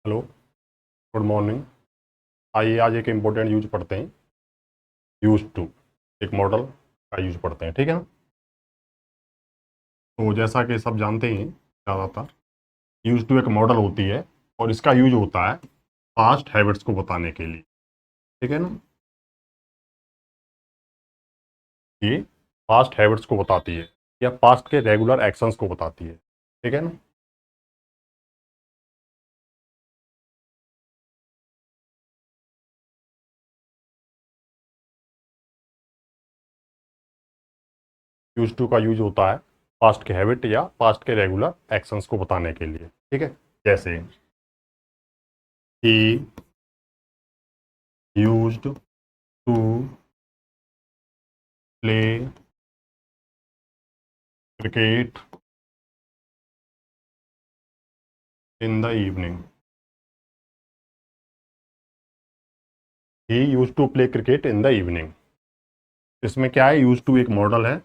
Hello, good morning. आइए आज एक इम्पोर्टेंट यूज पढ़ते हैं। यूज टू एक मॉडल का यूज पढ़ते हैं, ठीक है ना। तो जैसा कि सब जानते हैं ज़्यादातर, यूज टू एक मॉडल होती है और इसका यूज होता है पास्ट हैबिट्स को बताने के लिए, ठीक है ना। ये पास्ट हैबिट्स को बताती है या पास्ट के रेगुलर एक्शंस को बताती है, ठीक है ना। यूज टू का यूज होता है पास्ट के हैबिट या पास्ट के रेगुलर एक्शंस को बताने के लिए, ठीक है। जैसे he used to play cricket in the evening. He use to play cricket in the evening. इसमें क्या है, यूज टू एक मॉडल है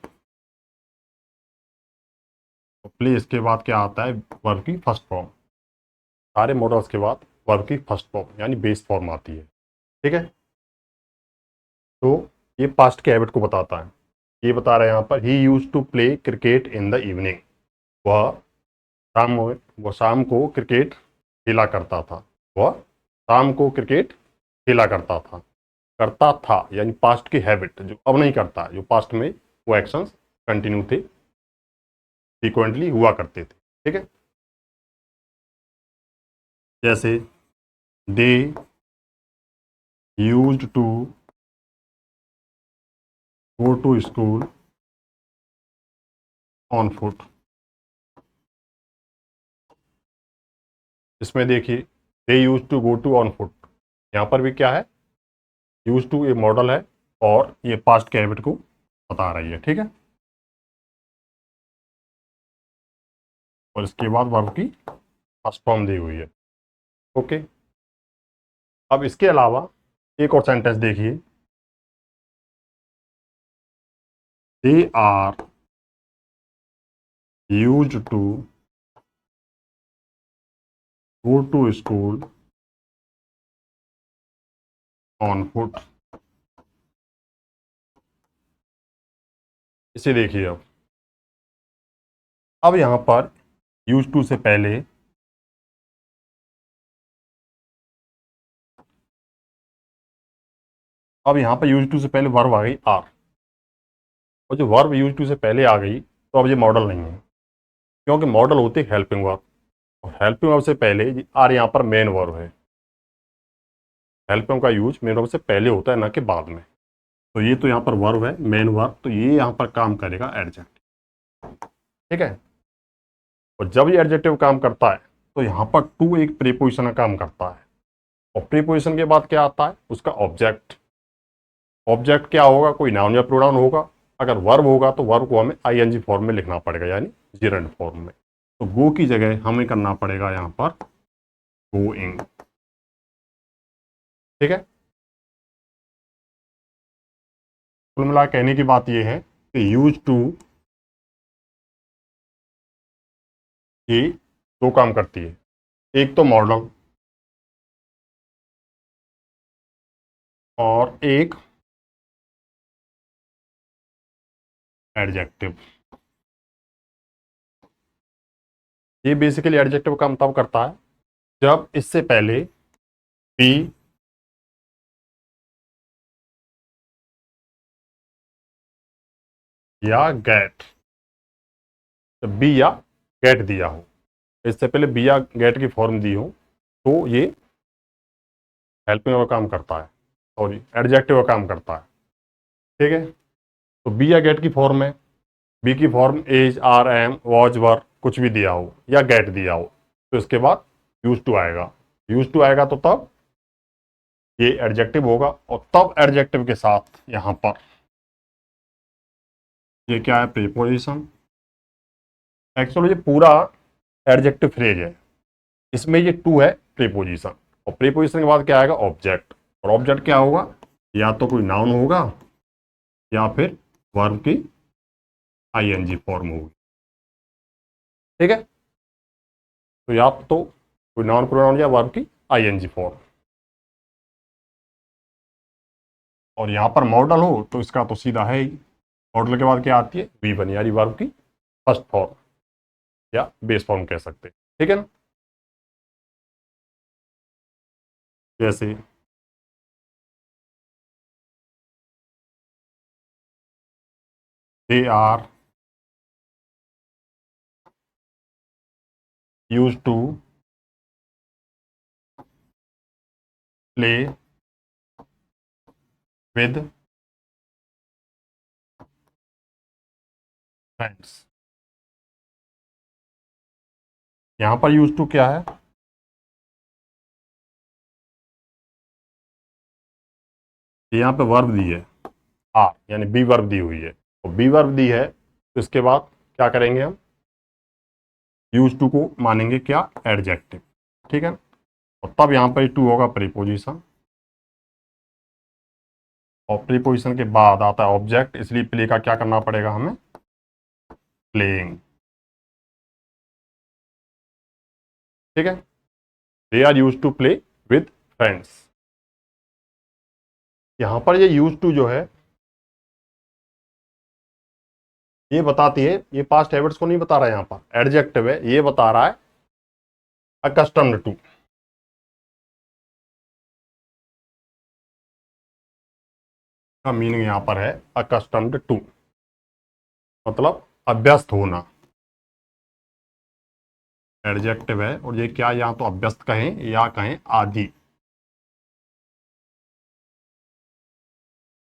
और प्ले इसके बाद क्या आता है, वर्ब की फर्स्ट फॉर्म। सारे मॉडल्स के बाद वर्ब की फर्स्ट फॉर्म यानी बेस फॉर्म आती है, ठीक है। तो ये पास्ट के हैबिट को बताता है। ये बता रहे हैं यहाँ पर, he use to play cricket in the evening. वह शाम में वह शाम को क्रिकेट खेला करता था। वह शाम को क्रिकेट खेला करता था यानी पास्ट की हैबिट, जो अब नहीं करता, जो पास्ट में वो एक्शंस कंटिन्यू थे, फ्रीक्वेंटली हुआ करते थे, ठीक है। जैसे they used to go to school on foot. इसमें देखिए, they use to go to on foot, यहाँ पर भी क्या है, यूज टू ये मॉडल है और ये पास्ट के हैबिट को बता रही है, ठीक है। और इसके बाद वर्ब की फर्स्ट फॉर्म दी हुई है, ओके। अब इसके अलावा एक और सेंटेंस देखिए, they are use to go to school on foot. इसे देखिए। अब यहाँ पर यूज टू से पहले अब यहाँ पर यूज टू से पहले वर्ब आ गई आर, और जो वर्ब यूज टू से पहले आ गई तो अब ये मॉडल नहीं है, क्योंकि मॉडल होती है हेल्पिंग वर्ब, और हेल्पिंग वर्ब से पहले आर यहाँ पर मेन वर्ब है। हेल्पिंग का यूज मेन वर्ब से पहले होता है, ना कि बाद में। तो ये तो यहाँ पर वर्ब है, मेन वर्ब, तो ये यहाँ पर काम करेगा एडजेक्टिव, ठीक है। और जब ये एडजेक्टिव काम करता है तो यहाँ पर टू एक प्रीपोजिशन का काम करता है, और प्रीपोजिशन के बाद क्या आता है, उसका ऑब्जेक्ट। ऑब्जेक्ट क्या होगा, कोई नाउन या प्रोनाउन होगा। अगर वर्ब होगा तो वर्ब को हमें आईएनजी फॉर्म में लिखना पड़ेगा, यानी जिरंड फॉर्म में। तो गो की जगह हमें करना पड़ेगा यहाँ पर गोइंग, ठीक है। कुल मिला कहने की बात यह है कि यूज टू ये दो काम करती है, एक तो मॉडल और एक एडजेक्टिव। ये बेसिकली एडजेक्टिव काम तब करता है जब इससे पहले बी या गेट, जब बी या गेट दिया हो, इससे पहले बी या गेट की फॉर्म दी हो, तो ये हेल्पिंग का काम करता है, सॉरी एडजेक्टिव का काम करता है, ठीक है। तो बी या गेट की फॉर्म में, बी की form as are am was were कुछ भी दिया हो या गेट दिया हो, तो इसके बाद यूज टू आएगा। यूज टू आएगा तो तब ये एडजेक्टिव होगा, और तब एडजेक्टिव के साथ यहाँ पर ये क्या है, प्रीपोजिशन। एक्चुअली ये पूरा एडजेक्टिव फ्रेज है, इसमें ये टू है प्रीपोजिशन, और प्रीपोजिशन के बाद क्या आएगा, ऑब्जेक्ट। और ऑब्जेक्ट क्या होगा, या तो कोई नाउन होगा या फिर वर्ब की आईएनजी फॉर्म होगी, ठीक है। तो या तो कोई नाउन प्रोनाउन या वर्ब की आईएनजी फॉर्म। और यहाँ पर मॉडल हो तो इसका तो सीधा है ही, मॉडल के बाद क्या आती है, V1 यानी वर्ब की फर्स्ट फॉर्म या बेस फॉर्म कह सकते हैं, ठीक है ना। जैसे they are use to play with friends. यहाँ पर यूज टू क्या है, यहाँ पे वर्ब दी है आर यानी बी वर्ब दी हुई है, तो बी वर्ब दी है तो इसके बाद क्या करेंगे हम, यूज टू को मानेंगे क्या, एडजेक्टिव, ठीक है। और तब यहाँ पर टू होगा प्रीपोजिशन, और प्रीपोजिशन के बाद आता है ऑब्जेक्ट, इसलिए प्ले का क्या करना पड़ेगा हमें, प्लेइंग, ठीक है। They are use to play with friends. यहाँ पर ये यूज टू जो है ये बताती है, ये पास्ट हैबिट्स को नहीं बता रहा है, यहाँ पर एडजेक्टिव है, ये बता रहा है अकस्टम्ड टू। का मीनिंग यहाँ पर है अकस्टम्ड टू, मतलब अभ्यस्त होना, एडजेक्टिव है। और ये क्या, या तो अभ्यस्त कहें या कहें आदि,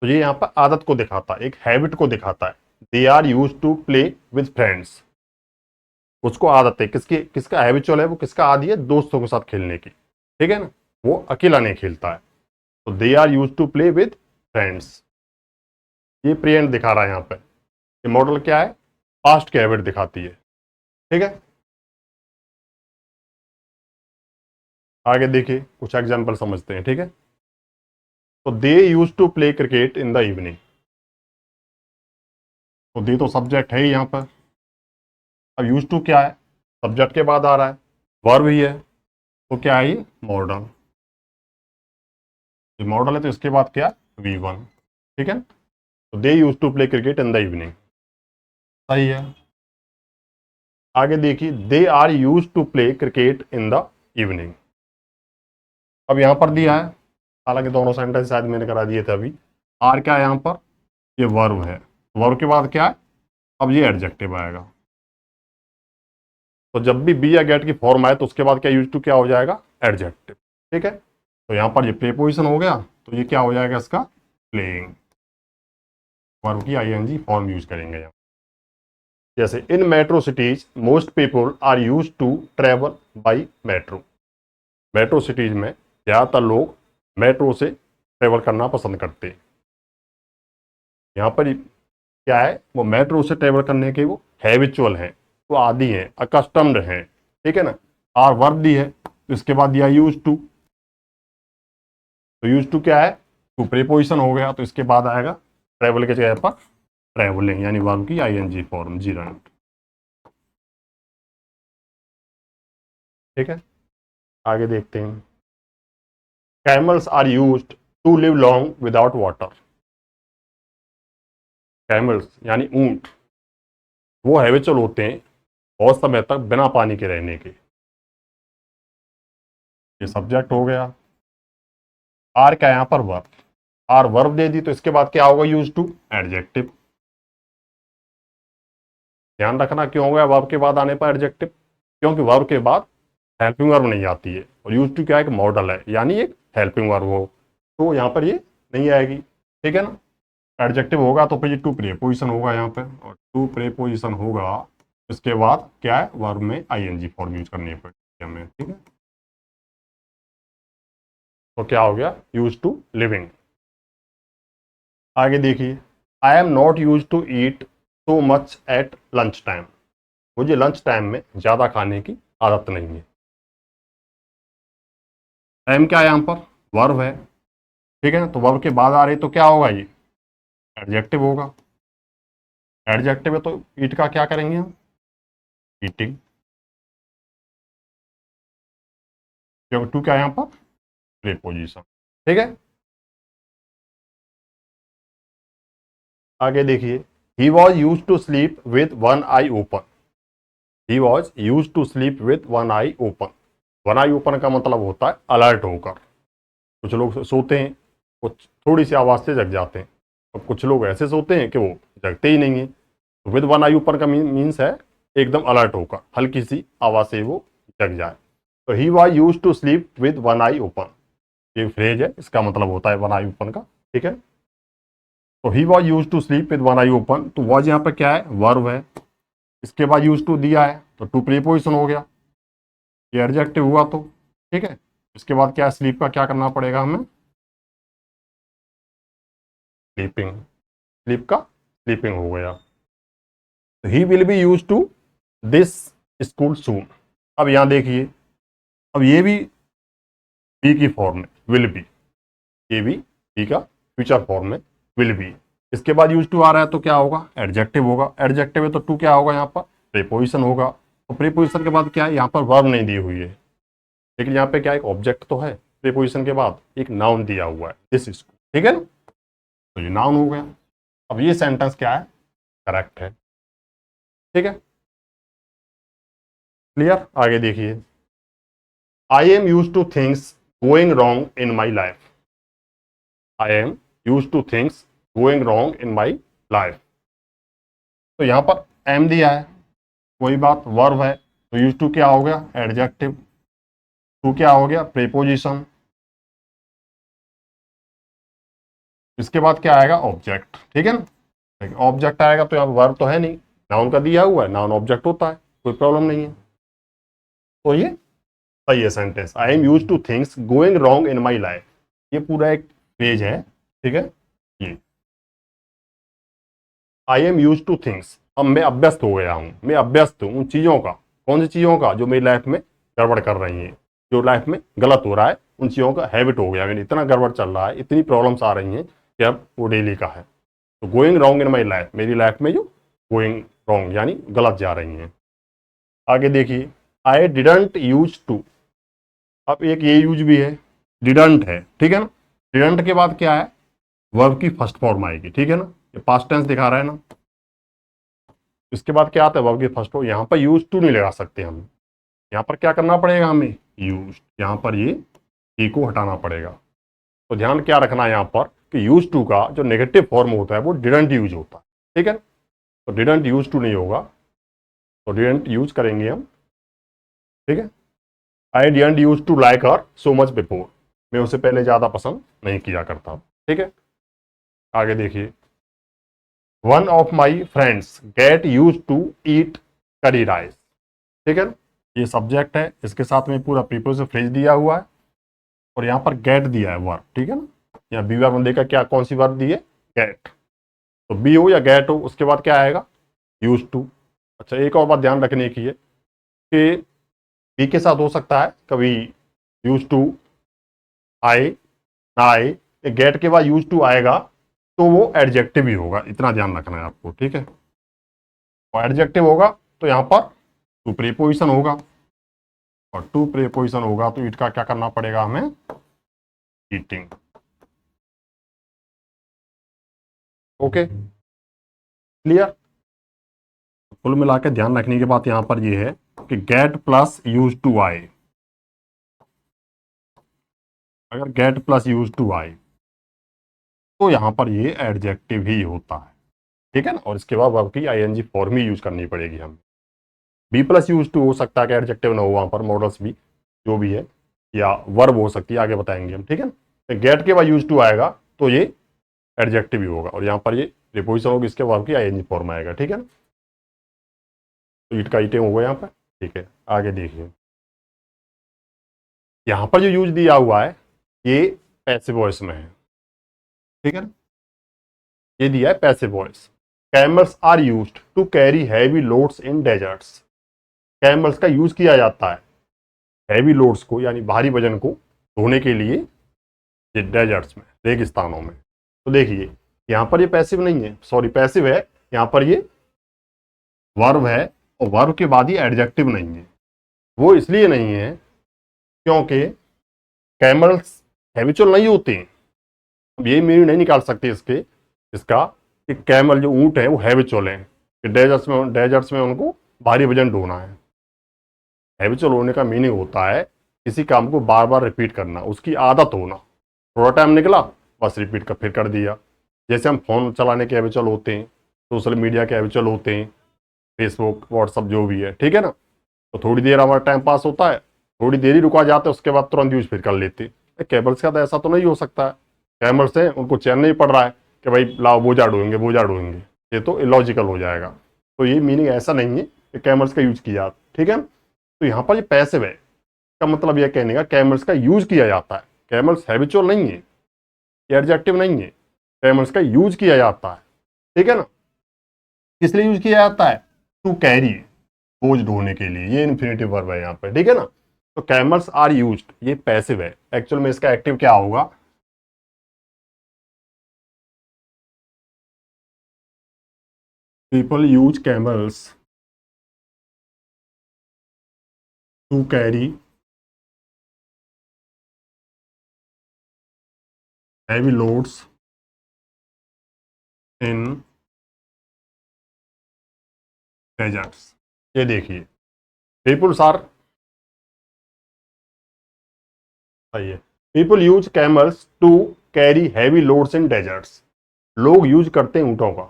तो ये यहाँ पर आदत को दिखाता है, एक हैबिट को दिखाता है। They are use to play with friends, उसको आदत है, किसकी, किसका हैबिचुअल है, वो किसका आदि है, दोस्तों के साथ खेलने की, ठीक है ना, वो अकेला नहीं खेलता है। तो they are use to play with friends, ये प्रेजेंट दिखा रहा है यहाँ पे, ये मॉडल क्या है, पास्ट की हैबिट दिखाती है, ठीक है। आगे देखिए कुछ एग्जाम्पल समझते हैं, ठीक है। तो they use to play cricket in the evening, तो दे तो सब्जेक्ट है ही यहाँ पर, अब यूज टू क्या है, सब्जेक्ट के बाद आ रहा है, वर्ब ही है, तो क्या है ये मॉडल, ये मॉडल है तो इसके बाद क्या, V1, ठीक है। तो they use to play cricket in the evening, सही है। आगे देखिए they are use to play cricket in the evening, अब यहां पर दिया है, हालांकि दोनों सेंटेंस शायद मैंने करा दिए थे अभी। आर क्या है यहाँ पर, ये वर्ब है, वर्ब के बाद क्या है, अब ये एडजेक्टिव आएगा, तो जब भी बी या गेट की फॉर्म आए तो उसके बाद क्या यूज टू क्या हो जाएगा, एडजेक्टिव, ठीक है। तो यहाँ पर ये प्रीपोजिशन हो गया, तो ये क्या हो जाएगा इसका, प्लेइंग, वर्ब की आईएनजी फॉर्म यूज करेंगे यहाँ। जैसे in metro cities most people are use to travel by metro, metro cities में ज़्यादातर लोग मेट्रो से ट्रेवल करना पसंद करते हैं। यहाँ पर क्या है, वो मेट्रो से ट्रेवल करने के वो हैबिचुअल हैं, वो आदी हैं, अकस्टम्ड हैं, ठीक है ना। आर वर्ब दी है तो इसके बाद दिया यूज टू, तो यूज टू क्या है, टू प्रीपोजिशन हो गया, तो इसके बाद आएगा ट्रेवल के जगह पर ट्रेवलिंग यानी वर्ब की आईएनजी फॉर्म जीरंट, ठीक है। आगे देखते हैं, camels are used to live long without water, camels यानी ऊंट, वो हैबिचुअल होते हैं बहुत समय तक बिना पानी के रहने के, ये सब्जेक्ट हो गया। आर क्या यहाँ पर वर्ब, आर वर्ब दे दी तो इसके बाद क्या होगा, यूज टू एडजेक्टिव, ध्यान रखना क्यों हो गया वर्ब के बाद आने पर एडजेक्टिव, क्योंकि वर्ब के बाद हेल्पिंग वर्ब नहीं आती है, और यूज टू क्या है, एक मॉडल है यानी एक हेल्पिंग वर्ब हो, तो यहाँ पर ये नहीं आएगी, ठीक है ना। एडजेक्टिव होगा तो फिर ये टू प्रीपोजिशन होगा यहाँ पे, और टू प्रीपोजिशन होगा इसके बाद क्या है, वर्ब में आईएनजी फॉर्म यूज करनी पड़ेगी हमें, ठीक है। तो क्या हो गया, यूज टू लिविंग। आगे देखिए, I am not use to eat so much at lunch time, मुझे लंच टाइम में ज़्यादा खाने की आदत नहीं है। एम क्या है यहाँ पर, वर्ब है, ठीक है ना, तो वर्ब के बाद आ रही तो क्या होगा, ये एडजेक्टिव होगा, एडजेक्टिव है तो ईट का क्या करेंगे हम, ईटिंग, क्योंकि टू क्या है यहाँ पर, प्रीपोजिशन। ठीक है, आगे देखिए, he was use to sleep with one eye open. He was use to sleep with one eye open. One eye open का मतलब होता है अलर्ट होकर। कुछ लोग सोते हैं, कुछ थोड़ी सी आवाज से जग जाते हैं, और कुछ लोग ऐसे सोते हैं कि वो जगते ही नहीं है। तो विद वन आई ओपन का मीन्स है एकदम अलर्ट होकर, हल्की सी आवाज से वो जग जाए। तो he was use to sleep with one eye open, ये फ्रेज है, इसका मतलब होता है वन आई ओपन का। ठीक है, तो he was use to sleep with one eye open, तो वॉज यहाँ पर क्या है, वर्ब है। इसके बाद यूज टू दिया है तो टू प्रीपोजिशन हो गया, ये एडजेक्टिव हुआ तो। ठीक है, इसके बाद क्या है, स्लीप का क्या करना पड़ेगा हमें, स्लीपिंग, स्लीप का स्लीपिंग हो गया। He will be use to this school soon. अब यहां देखिए, अब ये भी बी की फॉर्म में विल बी, ये भी बी का फ्यूचर फॉर्म में विल बी। इसके बाद यूज टू आ रहा है तो क्या होगा, एडजेक्टिव होगा। एडजेक्टिव है तो टू क्या होगा यहाँ पर, प्रीपोजिशन होगा। तो प्रीपोजिशन के बाद क्या है, यहाँ पर वर्ब नहीं दी हुई है, लेकिन यहाँ पे क्या एक ऑब्जेक्ट तो है, प्रीपोजिशन के बाद एक नाउन दिया हुआ है, दिस स्कूल। ठीक है ना, तो ये नाउन हो गया। अब ये सेंटेंस क्या है, करेक्ट है। ठीक है, क्लियर, आगे देखिए, I am use two things going wrong in my life. I am use two things going wrong in my life. तो यहां पर एम दिया है, कोई बात, वर्ब है, तो यूज टू क्या हो गया, एडजेक्टिव। टू क्या हो गया, प्रीपोजिशन। इसके बाद क्या आएगा, ऑब्जेक्ट। ठीक है ना, ऑब्जेक्ट आएगा तो यहाँ वर्ब तो है नहीं, नाउन का दिया हुआ है, नाउन ऑब्जेक्ट होता है, कोई प्रॉब्लम नहीं है। तो ये सही है sentence, I am use two things going wrong in my life. ये पूरा एक पेज है। ठीक है, ये आई एम यूज टू थिंग्स, अब मैं अभ्यस्त हो गया हूँ, मैं अभ्यस्त हूँ उन चीज़ों का। कौन सी चीज़ों का, जो मेरी लाइफ में गड़बड़ कर रही हैं, जो लाइफ में गलत हो रहा है, उन चीज़ों का हैबिट हो गया, मैंने इतना गड़बड़ चल रहा है, इतनी प्रॉब्लम्स आ रही हैं कि अब वो डेली का है। तो going wrong in my life, मेरी लाइफ में जो गोइंग रॉन्ग यानी गलत जा रही हैं। आगे देखिए, आई डिडंट यूज टू। अब एक ये यूज भी है, डिडंट है। ठीक है ना, डिडंट के बाद क्या है, वर्ब की फर्स्ट फॉर्म आएगी। ठीक है ना, ये पास्ट टेंस दिखा रहा है ना। इसके बाद क्या आता है, वर्ब की फर्स्ट फॉर्म। यहाँ पर यूज टू नहीं लगा सकते हम, यहाँ पर क्या करना पड़ेगा हमें, यूज, यहाँ पर ये ई को हटाना पड़ेगा। तो ध्यान क्या रखना है यहाँ पर कि यूज टू का जो नेगेटिव फॉर्म होता है वो डिडंट यूज होता है। ठीक है, तो डिडंट यूज टू नहीं होगा, तो डिडंट यूज करेंगे हम। ठीक है, I didn't use to like her so much before, मैं उसे पहले ज़्यादा पसंद नहीं किया करता। ठीक है, आगे देखिए, one of my friends get use to eat curry rice. ठीक है, ये सब्जेक्ट है, इसके साथ में पूरा प्रीपोजिशन फ्रेज दिया हुआ है, और यहाँ पर गेट दिया है वर्ब। ठीक है ना, यहाँ बी वर्ब देखा क्या, कौन सी वर्ब दी है, गेट। तो बी हो या गेट हो, उसके बाद क्या आएगा, यूज टू। अच्छा, एक और बात ध्यान रखने की है कि बी के साथ हो सकता है कभी यूज टू आए ना आए, गेट के बाद यूज टू आएगा तो वो एडजेक्टिव ही होगा, इतना ध्यान रखना है आपको। ठीक है, और एडजेक्टिव होगा तो यहाँ पर टू प्रीपोजिशन होगा, और टू प्रीपोजिशन होगा तो इट का क्या करना पड़ेगा हमें, ईटिंग। Okay, clear. कुल मिला के ध्यान रखने की बात यहाँ पर ये है कि गेट प्लस यूज टू आए, अगर गेट प्लस यूज टू आए तो यहाँ पर ये एडजेक्टिव ही होता है। ठीक है ना, और इसके बाद वर्ब की आईएनजी फॉर्म ही यूज करनी पड़ेगी हमें। बी प्लस यूज टू हो सकता है कि एडजेक्टिव ना हो वहाँ पर, मॉडल्स भी जो भी है, या वर्ब हो सकती है, आगे बताएंगे हम। ठीक है ना, गेट के बाद यूज टू आएगा तो ये एडजेक्टिव ही होगा, और यहाँ पर ये प्रीपोजिशन होगी, इसके वर्ब की आईएनजी फॉर्म आएगा। ठीक है ना, तो ईट का ईटिंग होगा यहाँ पर। ठीक है, आगे देखिए, यहाँ पर जो यूज दिया हुआ है ये पैसिव वॉइस में है। ठीक है ना, ये दिया है passive voice. Camels are used to carry heavy loads in deserts. Camels का यूज किया जाता है हैवी लोड्स को, यानी भारी वजन को ढोने के लिए डेजर्ट्स में, रेगिस्तानों में। तो देखिए, यहाँ पर ये पैसिव नहीं है, सॉरी पैसिव है, यहाँ पर ये वर्ब है, और वर्ब के बाद ही एडजेक्टिव नहीं है। वो इसलिए नहीं है क्योंकि कैमल्स हैबिचुअल नहीं होते हैं। अब ये मीनिंग नहीं निकाल सकते इसका कि कैमल जो ऊँट है वो हैबिचुअल है, कि डेजर्ट्स में उनको भारी वजन ढोना है। हैबिचुअल होने का मीनिंग होता है किसी काम को बार बार रिपीट करना, उसकी आदत होना। थोड़ा टाइम निकला बस रिपीट कर फिर कर दिया। जैसे हम फ़ोन चलाने के हैबिचुअल होते हैं, सोशल मीडिया के हैबिचुअल होते हैं, फेसबुक व्हाट्सअप जो भी है, ठीक है ना। तो थोड़ी देर हमारा टाइम पास होता है, थोड़ी देर ही रुका जाता है, उसके बाद तुरंत यूज फिर कर लेते। कैमल्स का तो ऐसा तो नहीं हो सकता है। कैमल्स हैं, उनको चैन नहीं पड़ रहा है कि भाई लाओ बोझा ढोएंगे, ये तो इलॉजिकल हो जाएगा। तो ये मीनिंग ऐसा नहीं है कि कैमल्स का यूज किया, ठीक है। तो यहाँ पर ये पैसिव है, का मतलब यह कहने का कैमल्स का यूज किया जाता है। कैमल्स हैबिचुअल नहीं है, एडजेक्टिव नहीं है, कैमल्स का यूज किया जाता है, ठीक है ना। किस लिए यूज किया जाता है? टू कैरी, बोझ ढोने के लिए, ये इन्फिनेटिव वर्ब है यहाँ पे, ठीक है ना। तो कैमल्स आर यूज्ड, ये पैसिव है। एक्चुअल में इसका एक्टिव क्या होगा? People use camels to carry heavy loads in deserts। ये देखिए, पीपल्स आर, सही है, people use camels to carry heavy loads in deserts. लोग यूज करते हैं ऊँटों का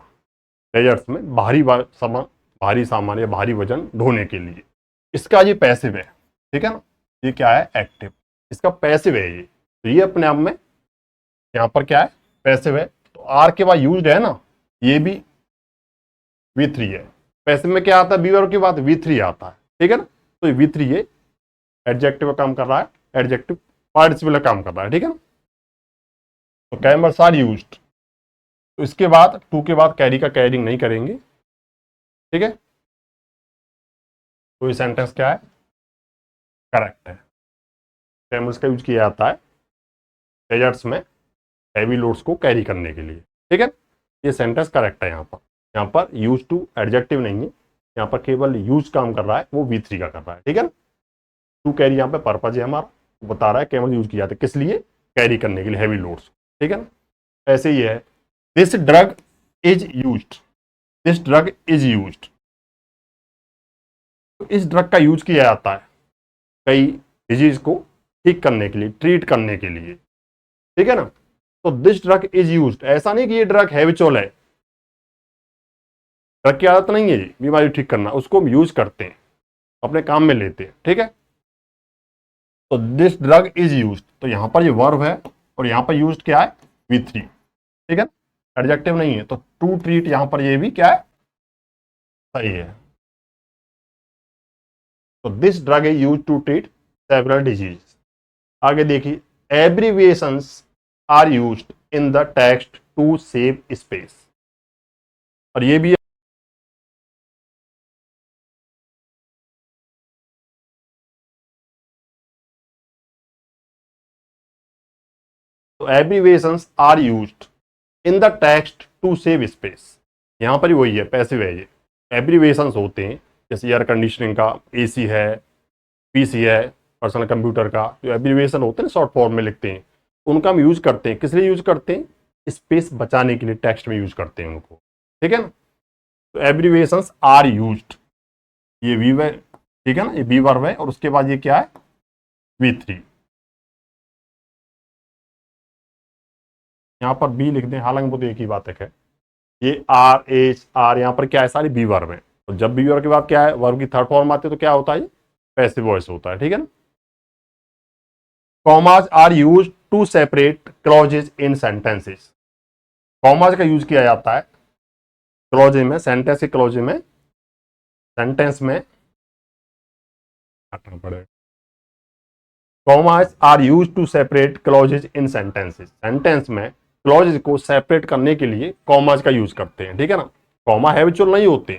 डेजर्ट्स में भारी सामान या भारी वजन ढोने के लिए। इसका ये पैसिव है, ठीक है ना। ये क्या है? एक्टिव। इसका पैसिव है ये, तो ये अपने आप में यहाँ पर क्या है? पैसिव है। तो आर के बाद यूज्ड है ना, ये भी V3 है। पैसिव में क्या आता है? बी वर्ब की बात V3 आता है, ठीक है ना। तो V3 ये एडजेक्टिव का काम कर रहा है, एडजेक्टिव पार्टिसिपल का काम कर रहा है, ठीक है ना। तो कैमल्स आर यूज्ड, तो इसके बाद टू के बाद कैरी का कैरिंग नहीं करेंगे, ठीक है। तो ये सेंटेंस क्या है? करेक्ट है। कैमल्स का यूज किया जाता है डेजर्ट्स में हैवी लोड्स को कैरी करने के लिए, ठीक है। ये सेंटेंस करेक्ट है। यहाँ पर यूज टू एडजेक्टिव नहीं है, यहाँ पर केवल यूज काम कर रहा है, वो V3 का कर रहा है, ठीक है ना। टू कैरी यहाँ पे पर्पज है हमारा, बता रहा है कैमल यूज किया जाता है किस लिए? कैरी करने के लिए हैवी लोड्स, ठीक है ना। ऐसे ही है, this drug is used, this drug is used. तो इस ड्रग का यूज किया जाता है कई डिजीज को ठीक करने के लिए, ट्रीट करने के लिए, ठीक है ना। तो दिस ड्रग इज यूज्ड, ऐसा नहीं कि ये ड्रग हैबिचुअल है, ड्रग की आदत नहीं है ये बीमारी ठीक करना, उसको हम यूज करते हैं, अपने काम में लेते हैं, ठीक है। तो दिस ड्रग इज यूज्ड, तो यहां पर ये वर्ब है और यहां पर यूज्ड क्या है? V3, ठीक है, एडजेक्टिव नहीं है। तो टू ट्रीट यहां पर ये भी क्या है? सही है। तो this drug is used to treat several disease. आगे देखिए, abbreviations are used in the text to save space. और ये भी तो abbreviations are used in the text to save space. यहां पर ही वही है, पैसिव है ये। एब्रीविएशंस होते हैं जैसे एयर कंडीशनिंग का AC है, PC है, पर्सनल कंप्यूटर का जो एब्रीविएशन होते हैं शॉर्ट फॉर्म में लिखते हैं, उनका हम यूज करते हैं। किस लिए यूज करते हैं? स्पेस बचाने के लिए टेक्स्ट में यूज करते हैं उनको, ठीक है ना। तो एब्रीविएशंस आर यूज्ड, ये वी है, ठीक है ना, ये बी वर्ब है और उसके बाद ये क्या है? V3। यहाँ पर बी लिख दें, हालांकि वो तो एक ही बात है। ये R यहाँ पर क्या है? सारी बी वर्ब है। तो जब बी वर्ब के बाद क्या है? वर्ब की थर्ड फॉर्म आती है तो क्या होता है? पैसिव वॉइस होता है, ठीक है ना। Commas are use to separate clauses in sentences. Commas का यूज किया जाता है क्लॉजे में, सेंटेंस के क्लॉजे में, सेंटेंस में हटना पड़ेगा। Commas are use to separate clauses in sentences. Sentence में क्लॉजेज को सेपरेट करने के लिए कॉमाज का यूज करते हैं, ठीक है ना। कॉमा हैबिचुअल नहीं होते,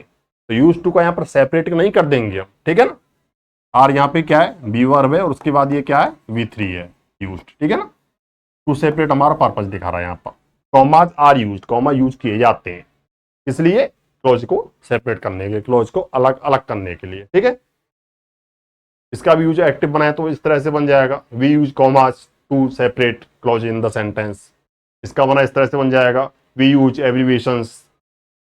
तो यूज टू का यहाँ पर सेपरेट नहीं कर देंगे हम, ठीक है ना। आर यहाँ पे क्या है? बी वर्ब है और उसके बाद ये क्या है? V3 है यूज्ड, ठीक है ना। टू सेपरेट हमारा पर्पज दिखा रहा है यहाँ पर। Commas are used, comma use किए जाते हैं इसलिए क्लोज को सेपरेट करने के लिए, क्लोज को अलग अलग करने के लिए, ठीक है। इसका भी यूज एक्टिव बनाए तो इस तरह से बन जाएगा, we use commas to separate clause in the sentence. इसका बना इस तरह से बन जाएगा, we use abbreviations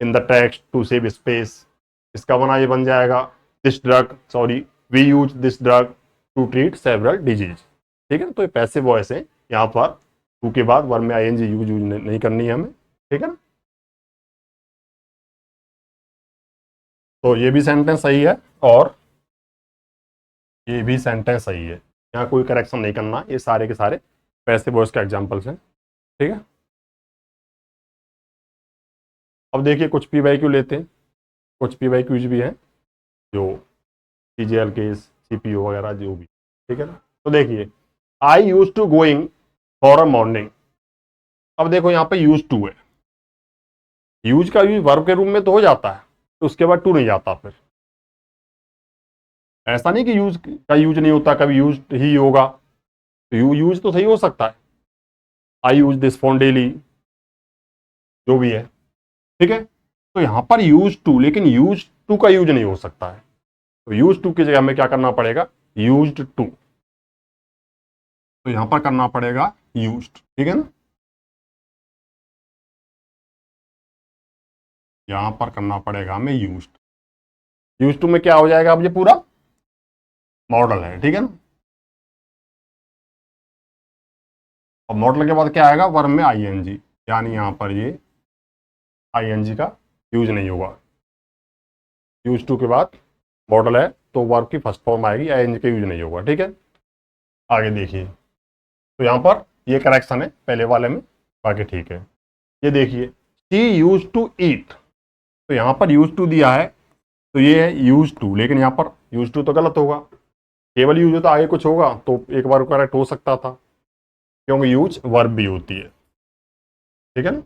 in the text to save space. इसका बना ये बन जाएगा, this drug sorry we use this drug to treat several disease. ठीक है ना, तो ये पैसिव वॉइस है, यहाँ पर टू के बाद वर्ब में आईएनजी यूज नहीं करनी है हमें। ठीक है ना, तो ये भी सेंटेंस सही है और ये भी सेंटेंस सही है, यहाँ कोई करेक्शन नहीं करना, ये सारे के सारे पैसिव वॉइस के एग्जांपल्स हैं। ठीक है, अब देखिए कुछ पीवाईक्यू लेते हैं, कुछ पीवाईक्यूज भी हैं जो सीजीएल केस सीपीओ वगैरह जो भी। ठीक है ना, तो देखिए I use to going for a morning. अब देखो यहाँ पे यूज टू है, यूज का यूज वर्ब के रूप में तो हो जाता है, तो उसके बाद टू नहीं जाता। फिर ऐसा नहीं कि यूज का यूज नहीं होता, कभी यूज ही होगा, तो यूज तो सही हो सकता है, आई यूज दिस फोन डेली, जो भी है। ठीक है, तो यहां पर यूज टू, लेकिन यूज टू का यूज नहीं हो सकता है, तो यूज टू की जगह हमें क्या करना पड़ेगा, यूज्ड टू। तो यहां पर करना पड़ेगा यूज्ड। ठीक है ना, यहां पर करना पड़ेगा हमें यूज्ड। यूज टू में क्या हो जाएगा, अब ये पूरा मॉडल है। ठीक है ना, और मॉडल के बाद क्या आएगा, वर्ब में आईएनजी, यानी यहां पर ये आईएनजी का यूज नहीं होगा। यूज टू के बाद मॉडल है तो वर्ब की फर्स्ट फॉर्म आएगी, आईएनजी का यूज नहीं होगा। ठीक है, आगे देखिए, तो यहां पर ये करेक्शन है पहले वाले में, बाकी ठीक है। ये देखिए शी यूज टू ईट, तो यहां पर यूज टू दिया है तो ये है यूज टू, लेकिन यहां पर यूज टू तो गलत होगा, केवल यूज होता आगे कुछ होगा तो एक बार करेक्ट हो सकता था, क्योंकि यूज वर्ब भी होती है। ठीक है ना,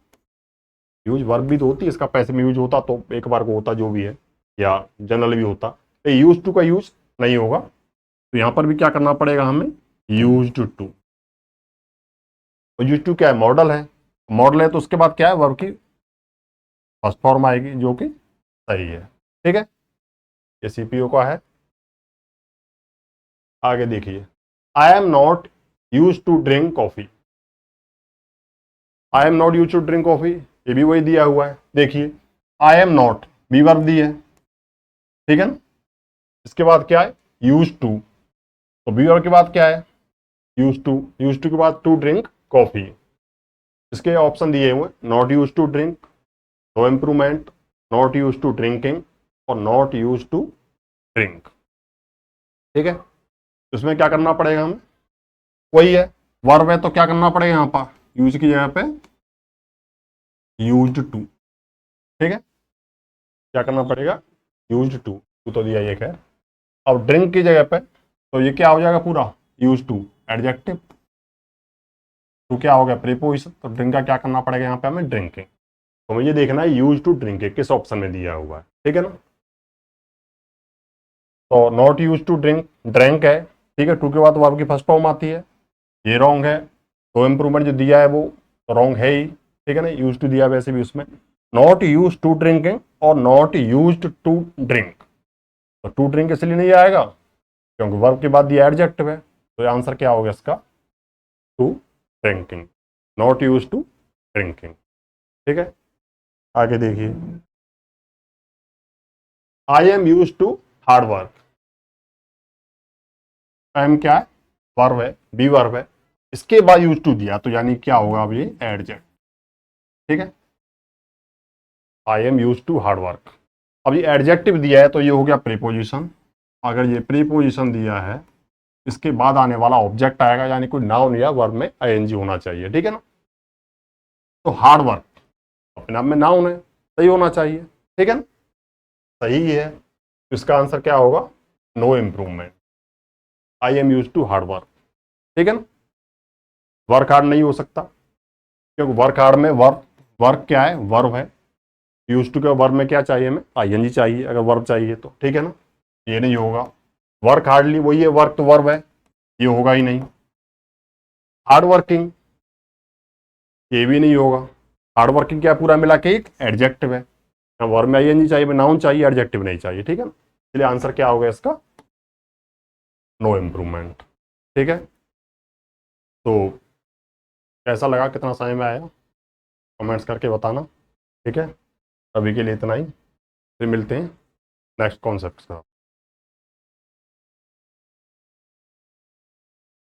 यूज वर्ब भी तो होती है, इसका पैसे में यूज होता तो एक बार को होता जो भी है, या जनरल भी होता, तो यूज टू का यूज नहीं होगा, तो यहां पर भी क्या करना पड़ेगा हमें, यूज टू। तो यूज टू क्या है, मॉडल है, मॉडल है तो उसके बाद क्या है, वर्ब की फर्स्ट फॉर्म आएगी जो कि सही है। ठीक है, ये सीपीओ का है। आगे देखिए, I am not use to drink coffee. I am not use to drink coffee, ये भी वही दिया हुआ है। देखिए I am not be verb दी है, ठीक है ना, इसके बाद क्या है, यूज टू, तो बी वर्ब के बाद क्या है, यूज टू के बाद टू ड्रिंक कॉफी। इसके ऑप्शन दिए हुए, not use to drink, no improvement, not use to drinking और नॉट यूज टू ड्रिंक। ठीक है, इसमें क्या करना पड़ेगा हमें, वही है, वर्ब है तो क्या करना पड़ेगा यहाँ पर, यूज की जगह पे यूज्ड टू। ठीक है, क्या करना पड़ेगा, यूज्ड टू, टू तो दिया ये खैर। अब ड्रिंक की जगह पे तो ये क्या हो जाएगा पूरा, यूज टू एडजेक्टिव, टू क्या हो गया प्रीपोजिशन, तो ड्रिंक का क्या करना पड़ेगा यहाँ पे हमें, ड्रिंकिंग। तो मुझे देखना है यूज टू ड्रिंक किस ऑप्शन में दिया हुआ है। ठीक है ना, तो not use to drink drink है, ठीक है, टू के बाद वर्ब की फर्स्ट फॉर्म आती है, ये रॉन्ग है, तो इम्प्रूवमेंट जो दिया है वो तो रॉन्ग है ही। ठीक है ना, यूज टू दिया वैसे भी उसमें, नॉट यूज टू ड्रिंकिंग और नॉट यूज टू ड्रिंक, तो टू ड्रिंक इसलिए नहीं आएगा क्योंकि वर्ब के बाद दिया एडजेक्टिव है, तो आंसर क्या होगा इसका, to drinking, not use to drinking. ठीक है, आगे देखिए, I am use to hard work. I am क्या है, वर्ब है, बी वर्ब है, इसके बाद यूज टू दिया तो यानी क्या होगा, अब ये एडजेक्ट। ठीक है, I am use to hard work, अब ये एडजेक्टिव दिया है तो ये हो गया प्रीपोजिशन, अगर ये प्रीपोजिशन दिया है इसके बाद आने वाला ऑब्जेक्ट आएगा, यानी कोई नाउन या वर्ब में आईएनजी होना चाहिए। ठीक है ना, तो हार्ड वर्क अपने आप में नाउन है, सही होना चाहिए। ठीक है ना, सही है, तो इसका आंसर क्या होगा, no improvement, I am use to hard work. ठीक है ना, वर्क हार्ड नहीं हो सकता क्योंकि वर्क हार्ड में वर्क क्या है, वर्ब है, यूज टू के वर्ब में क्या चाहिए हमें, आईएनजी चाहिए अगर वर्ब चाहिए तो। ठीक है ना, ये नहीं होगा, वर्क हार्डली वही है, वर्क तो वर्ब है, ये होगा ही नहीं। हार्ड वर्किंग, ये भी नहीं होगा, हार्ड वर्किंग क्या पूरा मिला के एक एडजेक्टिव है, वर्ब में आईएनजी चाहिए, नाउन चाहिए, एडजेक्टिव नहीं चाहिए। ठीक है ना, इसलिए आंसर क्या होगा इसका, नो इम्प्रूवमेंट। ठीक है, तो कैसा लगा, कितना समय में आया, कमेंट्स करके बताना। ठीक है, अभी के लिए इतना ही, फिर मिलते हैं नेक्स्ट कॉन्सेप्ट का।